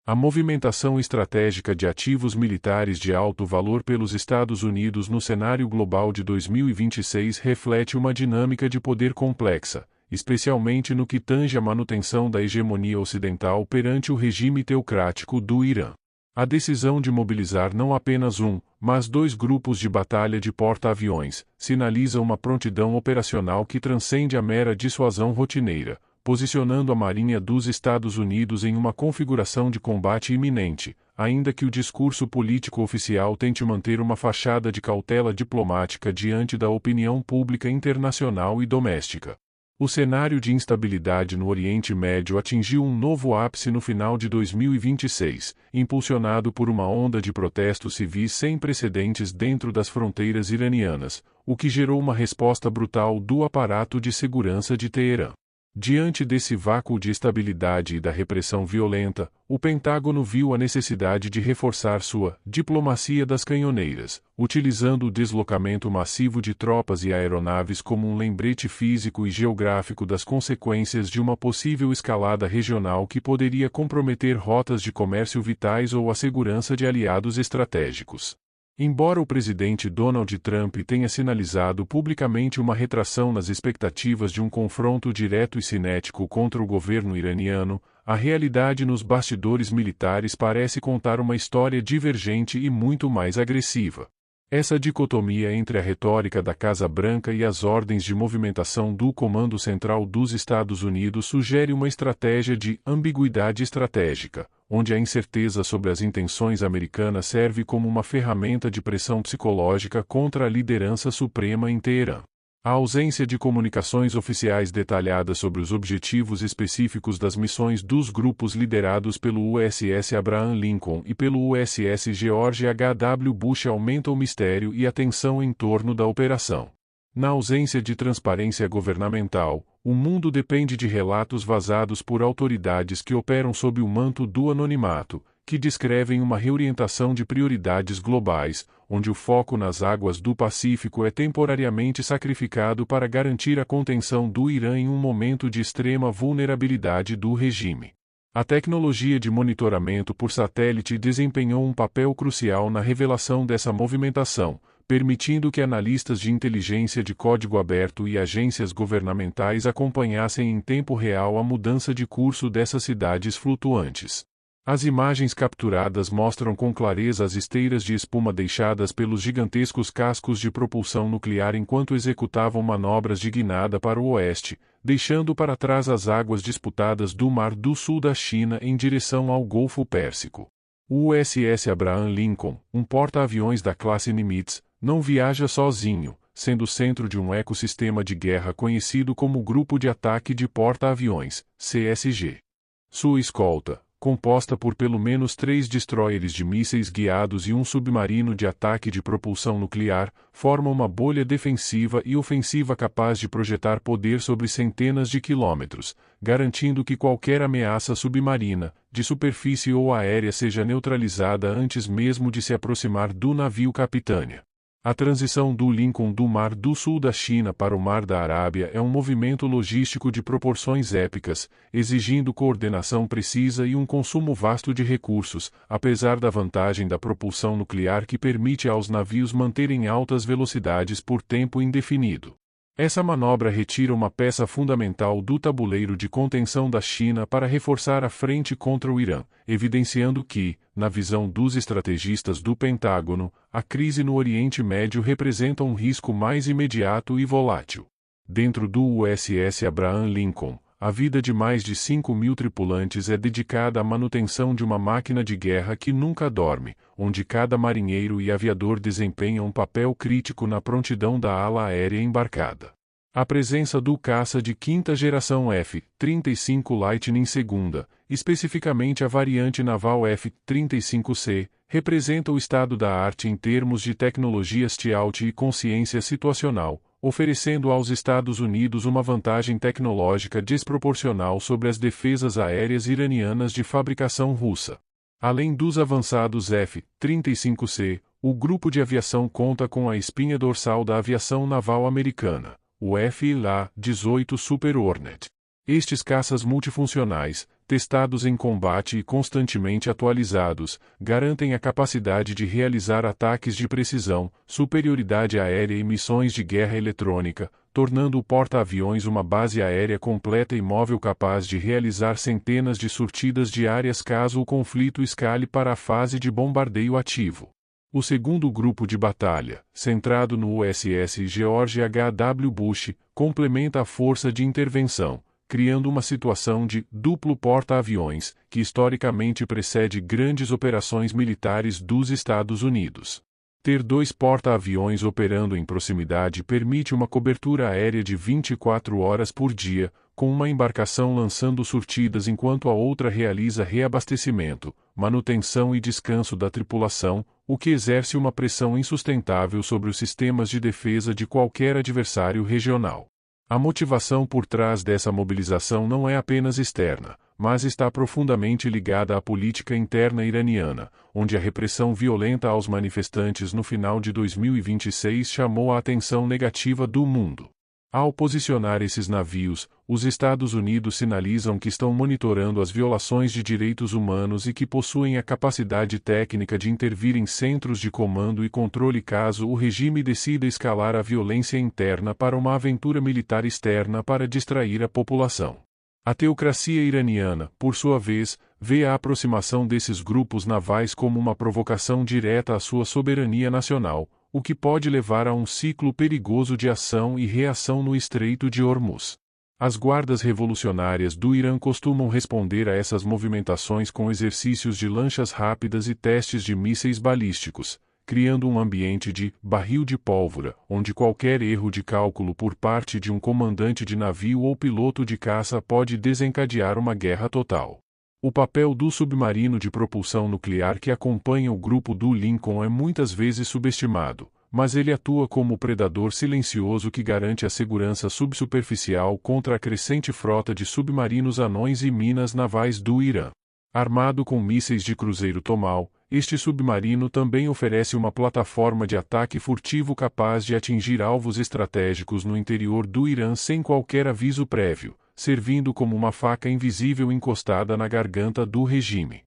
A movimentação estratégica de ativos militares de alto valor pelos Estados Unidos no cenário global de 2026 reflete uma dinâmica de poder complexa, especialmente no que tange à manutenção da hegemonia ocidental perante o regime teocrático do Irã. A decisão de mobilizar não apenas um, mas 2 grupos de batalha de porta-aviões, sinaliza uma prontidão operacional que transcende a mera dissuasão rotineira, posicionando a Marinha dos Estados Unidos em uma configuração de combate iminente, ainda que o discurso político oficial tente manter uma fachada de cautela diplomática diante da opinião pública internacional e doméstica. O cenário de instabilidade no Oriente Médio atingiu um novo ápice no final de 2026, impulsionado por uma onda de protestos civis sem precedentes dentro das fronteiras iranianas, o que gerou uma resposta brutal do aparato de segurança de Teherã. Diante desse vácuo de estabilidade e da repressão violenta, o Pentágono viu a necessidade de reforçar sua diplomacia das canhoneiras, utilizando o deslocamento massivo de tropas e aeronaves como um lembrete físico e geográfico das consequências de uma possível escalada regional que poderia comprometer rotas de comércio vitais ou a segurança de aliados estratégicos. Embora o presidente Donald Trump tenha sinalizado publicamente uma retração nas expectativas de um confronto direto e cinético contra o governo iraniano, a realidade nos bastidores militares parece contar uma história divergente e muito mais agressiva. Essa dicotomia entre a retórica da Casa Branca e as ordens de movimentação do Comando Central dos Estados Unidos sugere uma estratégia de ambiguidade estratégica, onde a incerteza sobre as intenções americanas serve como uma ferramenta de pressão psicológica contra a liderança suprema em Teherã. A ausência de comunicações oficiais detalhadas sobre os objetivos específicos das missões dos grupos liderados pelo USS Abraham Lincoln e pelo USS George H.W. Bush aumenta o mistério e a tensão em torno da operação. Na ausência de transparência governamental, o mundo depende de relatos vazados por autoridades que operam sob o manto do anonimato, que descrevem uma reorientação de prioridades globais, onde o foco nas águas do Pacífico é temporariamente sacrificado para garantir a contenção do Irã em um momento de extrema vulnerabilidade do regime. A tecnologia de monitoramento por satélite desempenhou um papel crucial na revelação dessa movimentação, permitindo que analistas de inteligência de código aberto e agências governamentais acompanhassem em tempo real a mudança de curso dessas cidades flutuantes. As imagens capturadas mostram com clareza as esteiras de espuma deixadas pelos gigantescos cascos de propulsão nuclear enquanto executavam manobras de guinada para o oeste, deixando para trás as águas disputadas do Mar do Sul da China em direção ao Golfo Pérsico. O USS Abraham Lincoln, um porta-aviões da classe Nimitz, não viaja sozinho, sendo centro de um ecossistema de guerra conhecido como Grupo de Ataque de Porta-Aviões, CSG. Sua escolta, composta por pelo menos 3 destroyers de mísseis guiados e um submarino de ataque de propulsão nuclear, forma uma bolha defensiva e ofensiva capaz de projetar poder sobre centenas de quilômetros, garantindo que qualquer ameaça submarina, de superfície ou aérea seja neutralizada antes mesmo de se aproximar do navio capitânia. A transição do Lincoln do Mar do Sul da China para o Mar da Arábia é um movimento logístico de proporções épicas, exigindo coordenação precisa e um consumo vasto de recursos, apesar da vantagem da propulsão nuclear que permite aos navios manterem altas velocidades por tempo indefinido. Essa manobra retira uma peça fundamental do tabuleiro de contenção da China para reforçar a frente contra o Irã, evidenciando que, na visão dos estrategistas do Pentágono, a crise no Oriente Médio representa um risco mais imediato e volátil. Dentro do USS Abraham Lincoln, a vida de mais de 5.000 tripulantes é dedicada à manutenção de uma máquina de guerra que nunca dorme, onde cada marinheiro e aviador desempenha um papel crítico na prontidão da ala aérea embarcada. A presença do caça de quinta geração F-35 Lightning II, especificamente a variante naval F-35C, representa o estado da arte em termos de tecnologia stealth e consciência situacional, oferecendo aos Estados Unidos uma vantagem tecnológica desproporcional sobre as defesas aéreas iranianas de fabricação russa. Além dos avançados F-35C, o grupo de aviação conta com a espinha dorsal da aviação naval americana, o FLA-18 Super Hornet. Estes caças multifuncionais, testados em combate e constantemente atualizados, garantem a capacidade de realizar ataques de precisão, superioridade aérea e missões de guerra eletrônica, tornando o porta-aviões uma base aérea completa e móvel capaz de realizar centenas de sortidas diárias caso o conflito escale para a fase de bombardeio ativo. O segundo grupo de batalha, centrado no USS George H.W. Bush, complementa a força de intervenção, criando uma situação de duplo porta-aviões, que historicamente precede grandes operações militares dos Estados Unidos. Ter dois porta-aviões operando em proximidade permite uma cobertura aérea de 24 horas por dia, com uma embarcação lançando surtidas enquanto a outra realiza reabastecimento, manutenção e descanso da tripulação, o que exerce uma pressão insustentável sobre os sistemas de defesa de qualquer adversário regional. A motivação por trás dessa mobilização não é apenas externa, mas está profundamente ligada à política interna iraniana, onde a repressão violenta aos manifestantes no final de 2026 chamou a atenção negativa do mundo. Ao posicionar esses navios, os Estados Unidos sinalizam que estão monitorando as violações de direitos humanos e que possuem a capacidade técnica de intervir em centros de comando e controle caso o regime decida escalar a violência interna para uma aventura militar externa para distrair a população. A teocracia iraniana, por sua vez, vê a aproximação desses grupos navais como uma provocação direta à sua soberania nacional, o que pode levar a um ciclo perigoso de ação e reação no Estreito de Hormuz. As guardas revolucionárias do Irã costumam responder a essas movimentações com exercícios de lanchas rápidas e testes de mísseis balísticos, criando um ambiente de barril de pólvora, onde qualquer erro de cálculo por parte de um comandante de navio ou piloto de caça pode desencadear uma guerra total. O papel do submarino de propulsão nuclear que acompanha o grupo do Lincoln é muitas vezes subestimado, mas ele atua como o predador silencioso que garante a segurança subsuperficial contra a crescente frota de submarinos anões e minas navais do Irã. Armado com mísseis de cruzeiro Tomahawk, este submarino também oferece uma plataforma de ataque furtivo capaz de atingir alvos estratégicos no interior do Irã sem qualquer aviso prévio, servindo como uma faca invisível encostada na garganta do regime.